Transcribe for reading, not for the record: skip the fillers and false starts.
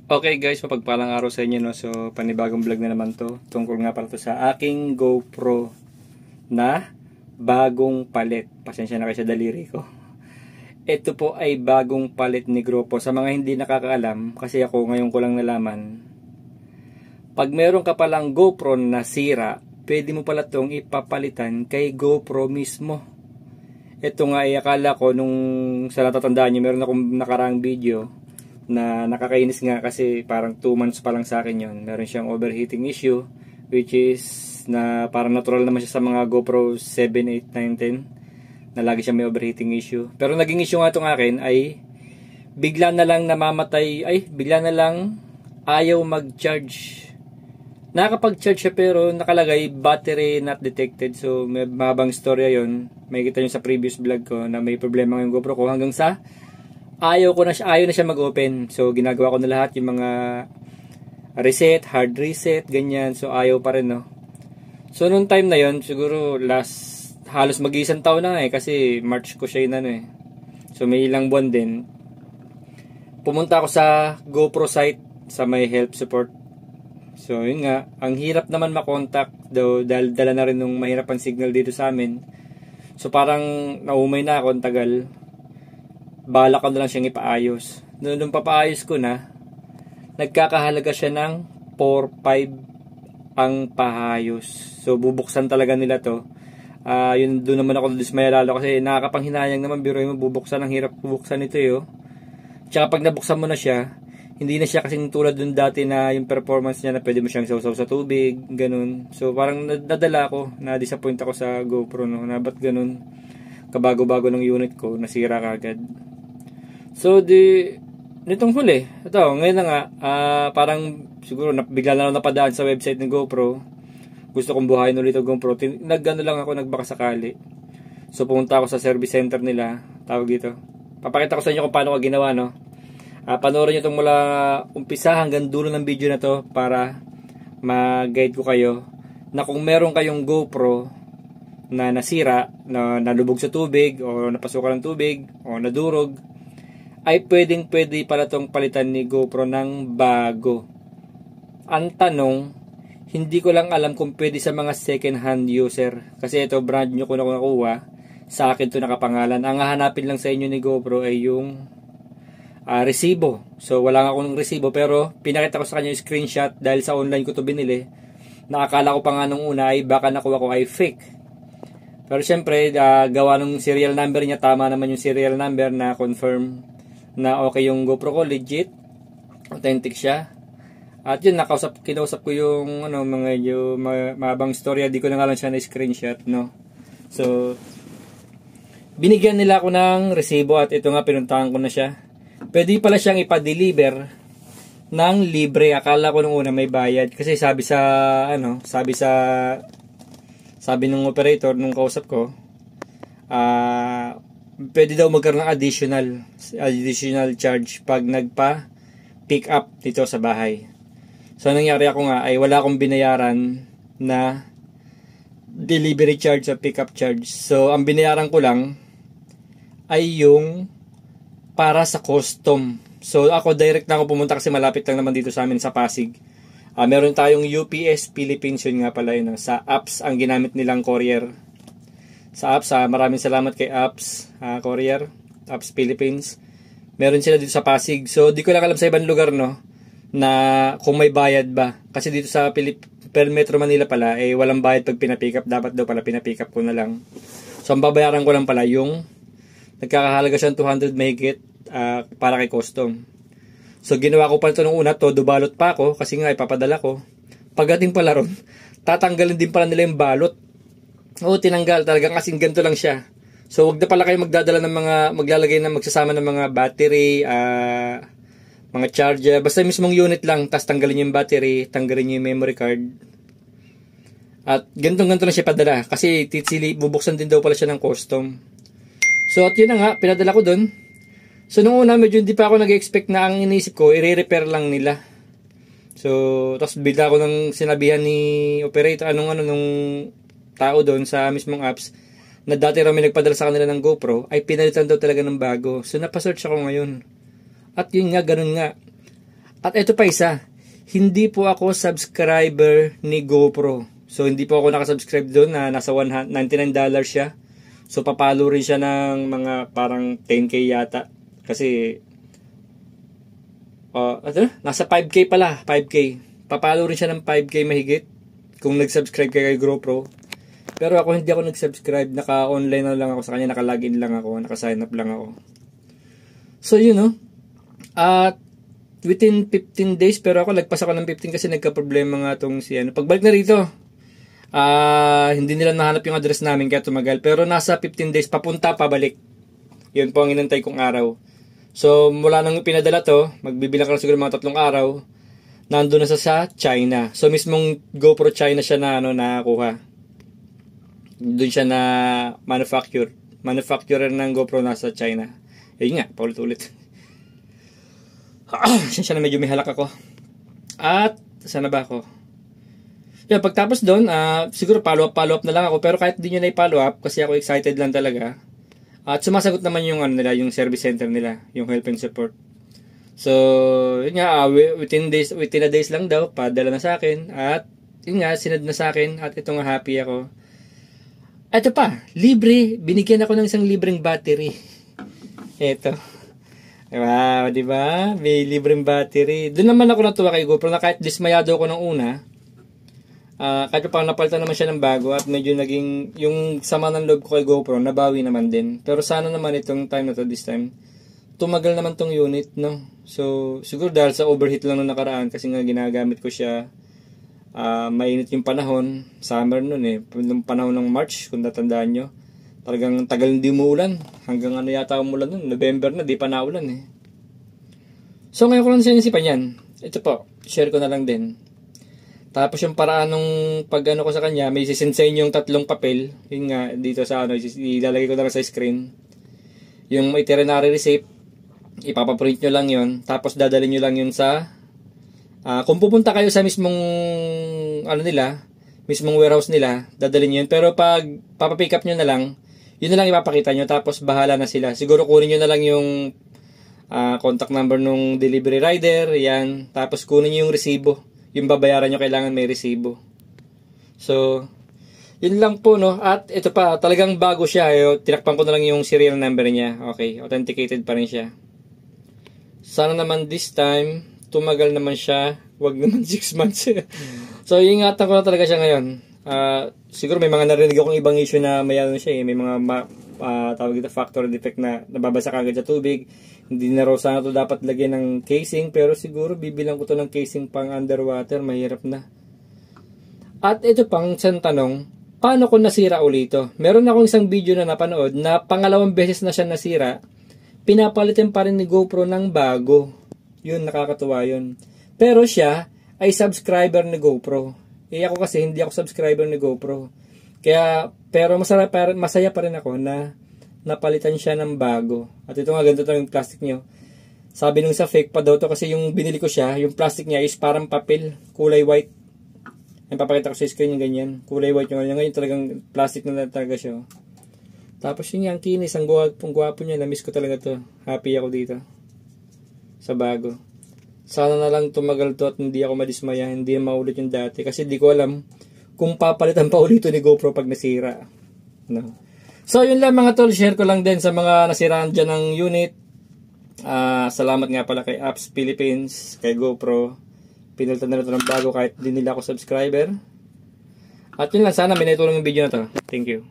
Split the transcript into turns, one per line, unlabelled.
Okay guys, mapagpalang araw sa inyo, no? So, panibagong vlog na naman to. Tungkol nga para to sa aking GoPro na bagong palit. Pasensya na kayo sa daliri ko. Ito po ay bagong palit ni GoPro. Sa mga hindi nakakaalam, kasi ako ngayon ko lang nalaman, pag meron ka palang GoPro na sira, pwede mo pala itong ipapalitan kay GoPro mismo. Ito nga ay akala ko nung sa natatandaan nyo, meron akong nakaraang video na nakakainis nga kasi parang 2 months pa lang sa akin yon. Meron siyang overheating issue, which is na parang natural naman siya sa mga GoPro 7, 8, 9, 10 na lagi siya may overheating issue. Pero naging issue nga itong akin ay bigla na lang namamatay, bigla na lang ayaw mag-charge. Nakakapag-charge siya pero nakalagay battery not detected. So may mabang storya yon. May kita nyo sa previous vlog ko na may problema yung GoPro ko hanggang sa ayaw na siya mag-open. So ginagawa ko na lahat yung mga reset, hard reset, ganyan. So ayaw pa rin, no. So nung time na yon, siguro halos mag-iisang taon na kasi March ko siya yun So may ilang buwan din. Pumunta ako sa GoPro site sa may help support. So yun nga, ang hirap naman makontak dahil dala na rin nung mahirap ang signal dito sa amin. So parang naumay na ako, ang tagal. Bala ko na lang siyang ipaayos. Nung papaayos ko na, nagkakahalaga siya ng 4-5 ang paayos. So bubuksan talaga nila to. Yun doon naman ako dismaya lalo kasi nakakapanghinayang naman, biro mo bubuksan, ang hirap bubuksan ito Tsaka pag nabuksan mo na siya, hindi na siya kasing tulad dun dati na yung performance niya na pwede mo siyang sausaw sa tubig, ganun. So parang nadala ako, na-disappoint ako sa GoPro, no, na ba't ganun, kabago-bago ng unit ko, nasira kagad. So nitong huli, ito, ngayon na nga, parang siguro bigla na lang napadaan sa website ng GoPro. Gusto kong buhayin ulit ang GoPro. Nag-ano lang ako, nagbakasakali. So pumunta ako sa service center nila, tawag dito. Papakita ko sa inyo kung paano ko ginawa, no. Panoorin nyo itong mula umpisa hanggang dulo ng video na to para mag-guide ko kayo na kung meron kayong GoPro na nasira, na nalubog sa tubig o napasukan ng tubig o nadurog, ay pwede pala itong palitan ni GoPro ng bago. Ang tanong, hindi ko lang alam kung pwede sa mga second hand user kasi ito brand new ko na nakuha, sa akin to nakapangalan. Ang hahanapin lang sa inyo ni GoPro ay yung resibo. So wala nga akong resibo pero pinakita ko sa kanya yung screenshot dahil sa online ko to binili. Nakakala ko pa nga nung una ay baka nakuha ko ay fake. Pero syempre gawa ng serial number niya, tama naman yung serial number na confirm na okay yung GoPro ko, legit, authentic siya. At yun, kinausap ko yung mga mabang storya, di ko na nga lang siya na screenshot, no. So binigyan nila ako ng resibo at ito nga, pinuntahan ko na siya. Pwede pala siyang ipa-deliver ng libre. Akala ko nung una may bayad kasi sabi ng operator nung kausap ko, pwede daw magkaroon ng additional charge pag nagpa-pick up dito sa bahay. So nangyari ako nga ay wala akong binayaran na delivery charge o pick up charge. So ang binayaran ko lang ay yung para sa custom. So ako direct na ako pumunta kasi malapit lang naman dito sa amin sa Pasig. Meron tayong UPS Philippines, yun nga pala yun. Sa apps ang ginamit nilang courier. Sa apps, maraming salamat kay apps courier, apps Philippines. Meron sila dito sa Pasig. So di ko lang alam sa ibang lugar, no, na kung may bayad ba. Kasi dito sa per Metro Manila pala walang bayad pag pinapick up. Dapat daw pala pinapick up ko na lang. So ang babayaran ko lang pala yung nagkakahalaga siyang 200 mahigit para kay custom. So ginawa ko pa ito nung una, todo balot pa ako kasi nga ipapadala ko. Pagdating pala ron, tatanggalin din pala nila yung balot. Tinanggal talaga kasi ganito lang siya. So wag na pala kayo magdadala ng maglalagay ng magsasama ng mga battery, mga charger, basta mismong unit lang, tas tanggalin yung battery, tanggalin yung memory card. At ganito lang siya padala kasi bubuksan din daw pala siya ng custom. So at yun na nga, pinadala ko dun. So nung una medyo hindi pa ako nag-expect na ang iniisip ko, i-repair lang nila. So tapos bigla ko nang sinabihan ni operator, nung tao doon sa mismong apps, na dati raw may nagpadala sa kanila ng GoPro, ay pinalitan daw talaga ng bago. So napasearch ako ngayon. At yun nga, ganun nga. At ito pa isa, hindi po ako subscriber ni GoPro. So hindi po ako nakasubscribe doon na nasa $99 siya. So papalo rin siya ng mga parang 10k yata. Kasi nasa 5k pala, 5k. Papalo rin siya ng 5k mahigit kung nag-subscribe kay GoPro. Pero ako hindi ako nag-subscribe, naka-online na lang ako sa kanya, naka-login lang ako, naka-sign up lang ako. So yun no. At within 15 days, pero ako lagpas ako ng 15 kasi nagka-problema nga tong si ano. Pagbalik na rito, hindi nila nahanap yung address namin kaya tumagal. Pero nasa 15 days, papunta, pabalik. Yun po ang inantay kong araw. So, mula nang pinadala to, magbibilang ka lang siguro mga 3 araw, nandun na sa China. So, mismong GoPro China siya na nakakuha. Doon siya na manufacturer ng GoPro nasa China. Yun nga, paulit-ulit. Siya na medyo may halak ako. At sana ba ako? Yan, pagtapos doon, siguro follow up na lang ako. Pero kahit di nyo na i-follow up, kasi ako excited lang talaga. At sumasagot naman yung nila, yung service center nila, yung help and support. So, yun nga, within a days lang daw, padala na sa akin. At yun nga, sinad na sa akin. At ito nga, happy ako. Ito pa, libre. Binigyan ako ng isang libreng battery. Ito. Wow, di ba? May libreng battery. Doon naman ako natuwa kay GoPro na kahit dismayado ako ng una, kahit pa napalitan naman siya ng bago at medyo naging, yung sama ng loob ko kay GoPro, nabawi naman din. Pero sana naman itong time na to, this time, tumagal naman tong unit, no? So, siguro dahil sa overheat lang nung nakaraan kasi nga ginagamit ko siya, mainit yung panahon, summer nun yung panahon ng March, kung natandaan nyo. Talagang tagal hindi umuulan. Hanggang ano yata umulan nun. November na, di pa naulan So ngayon ko lang sinisipan yan. Ito po, share ko na lang din. Tapos yung paraan nung pag ano ko sa kanya, may sisensay yung 3 papel. Yun nga, dito sa ano, ilalagay ko na lang sa screen. Yung itinerary receipt, ipapaprint nyo lang yun. Tapos dadalhin nyo lang yun sa, kung pupunta kayo sa mismong, ano nila, mismong warehouse nila, dadalhin nyo yun. Pero pag papapick up nyo na lang, yun na lang ipapakita nyo, tapos bahala na sila. Siguro kunin nyo na lang yung contact number nung delivery rider, yan. Tapos kunin nyo yung resibo. Yung babayaran nyo, kailangan may resibo. So, yun lang po, no. At ito pa, talagang bago siya. Tinakpan ko na lang yung serial number niya. Okay, authenticated pa rin siya. Sana naman this time, tumagal naman siya. Wag naman 6 months. So, ingatan ko na talaga siya ngayon. Siguro may mga narinig akong ibang issue na may ano siya may mga tawag ito factory defect na nababasa kagad sa tubig. Hindi na raw sana to dapat lagyan ng casing, pero siguro bibilang ko to ng casing pang underwater, mahirap na. At ito pang isang tanong, paano ko nasira ulit ito? Meron akong isang video na napanood na pangalawang beses na siya nasira, pinapalitan pa rin ni GoPro ng bago. Yun, nakakatuwa yun. Pero siya ay subscriber ni GoPro. Ako kasi hindi ako subscriber ni GoPro. Kaya, pero masaya pa rin ako na napalitan siya ng bago. At ito nga, ganito yung plastic nyo. Sabi nung sa fake pa daw to kasi yung binili ko siya, yung plastic niya is parang papel, kulay white. Yung papakita ko sa screen yung ganyan. Kulay white yung ganyan. Ngayon talagang plastic na talaga siya. Tapos yun yung kinis, ang gwapo niya. Na-miss ko talaga to. Happy ako dito. Sa bago. Sana na lang tumagal to at hindi ako madismaya, hindi maulit yung dati. Kasi di ko alam kung papalitan pa ulit ni GoPro pag nasira. No. So yun lang mga tol, share ko lang din sa mga nasiraan dyan ng unit. Salamat nga pala kay Apps Philippines, kay GoPro. Pinalitan na ito ng bago kahit hindi nila ako subscriber. At yun lang, sana may naitulong yung video na to. Thank you.